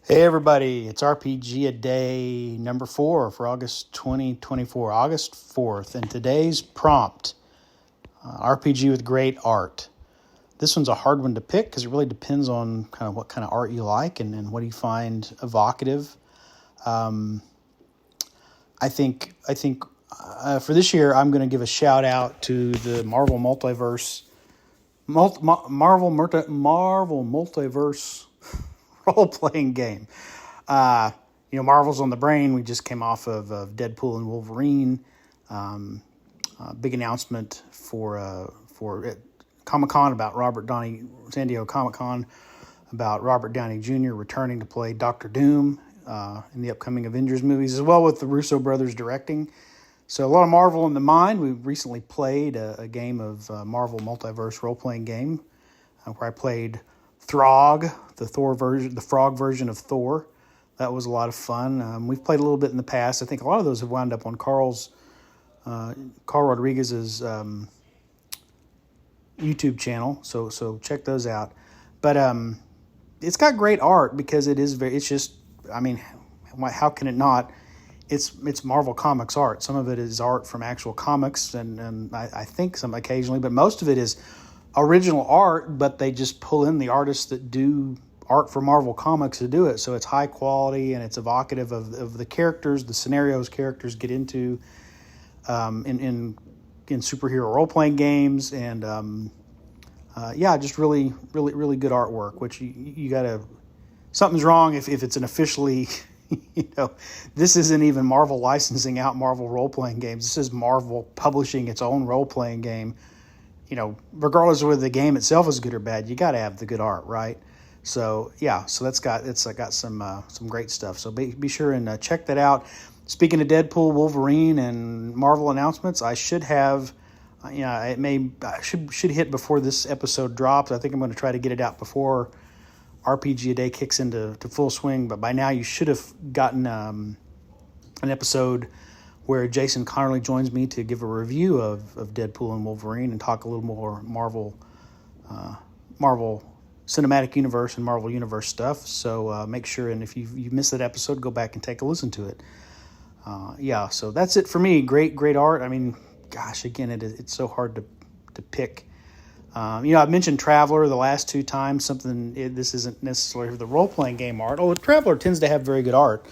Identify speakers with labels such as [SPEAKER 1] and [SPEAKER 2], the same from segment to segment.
[SPEAKER 1] Hey everybody, it's RPGaDay number 4 for August 2024, August 4th, and today's prompt, RPG with great art. This one's a hard one to pick because it really depends on kind of what kind of art you like and what you find evocative. I think for this year I'm going to give a shout out to the Marvel Multiverse, Marvel Multiverse role-playing game. Marvel's on the brain. We just came off of Deadpool and Wolverine. Big announcement for Comic-Con about San Diego Comic-Con about Robert Downey Jr. returning to play Doctor Doom in the upcoming Avengers movies, as well with the Russo brothers directing. So a lot of Marvel in the mind. We recently played a game of Marvel Multiverse role-playing game where I played Throg, the frog version of Thor. That was a lot of fun. We've played a little bit in the past. I think a lot of those have wound up on Carl Rodriguez's YouTube channel. So check those out. But it's got great art because how can it not? It's Marvel Comics art. Some of it is art from actual comics, and I think some occasionally, but most of it is original art, but they just pull in the artists that do art for Marvel Comics to do it. So it's high quality and it's evocative of the characters, the scenarios characters get into in superhero role-playing games. And just really, really, really good artwork, which you gotta, something's wrong if it's an officially, this isn't even Marvel licensing out Marvel role-playing games. This is Marvel publishing its own role-playing game. Regardless of whether the game itself is good or bad, you got to have the good art, right? So it's got some great stuff. So be sure and check that out. Speaking of Deadpool, Wolverine, and Marvel announcements, I should have, I should hit before this episode drops. I think I'm going to try to get it out before RPGaDay kicks into full swing. But by now you should have gotten an episode where Jason Connerly joins me to give a review of Deadpool and Wolverine and talk a little more Marvel Cinematic Universe and Marvel Universe stuff. So make sure, and if you missed that episode, go back and take a listen to it. So that's it for me. Great art. I mean, gosh, again, it's so hard to pick. I've mentioned Traveler the last two times. This isn't necessarily the role-playing game art, although Traveler tends to have very good art.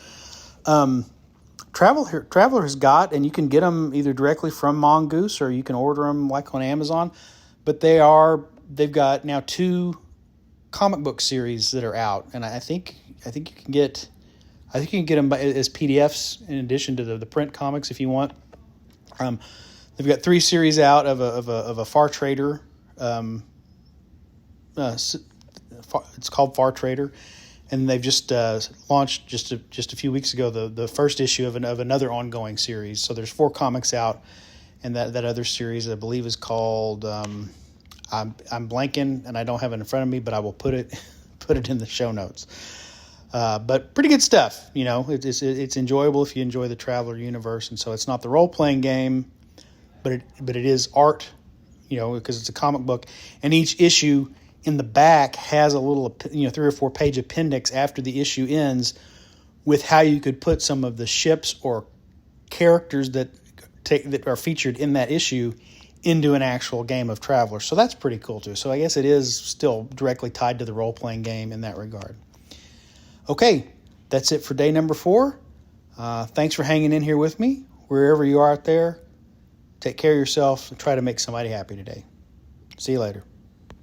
[SPEAKER 1] Traveler has got, and you can get them either directly from Mongoose or you can order them like on Amazon, but they've got now 2 comic book series that are out, and I think you can get them as PDFs in addition to the print comics if you want. They've got 3 series out of a Far Trader. It's called Far Trader. And they've just launched just a few weeks ago the first issue of another ongoing series. So there's 4 comics out, and that other series I believe is called I'm blanking and I don't have it in front of me, but I will put it in the show notes. But pretty good stuff. It's enjoyable if you enjoy the Traveler universe, and so it's not the role playing game, but it is art. Because it's a comic book, and each issue in the back has a little 3 or 4 page appendix after the issue ends with how you could put some of the ships or characters that are featured in that issue into an actual game of Traveler. So that's pretty cool too. So I guess it is still directly tied to the role-playing game in that regard. Okay, that's it for day number 4. Thanks for hanging in here with me. Wherever you are out there, take care of yourself and try to make somebody happy today. See you later.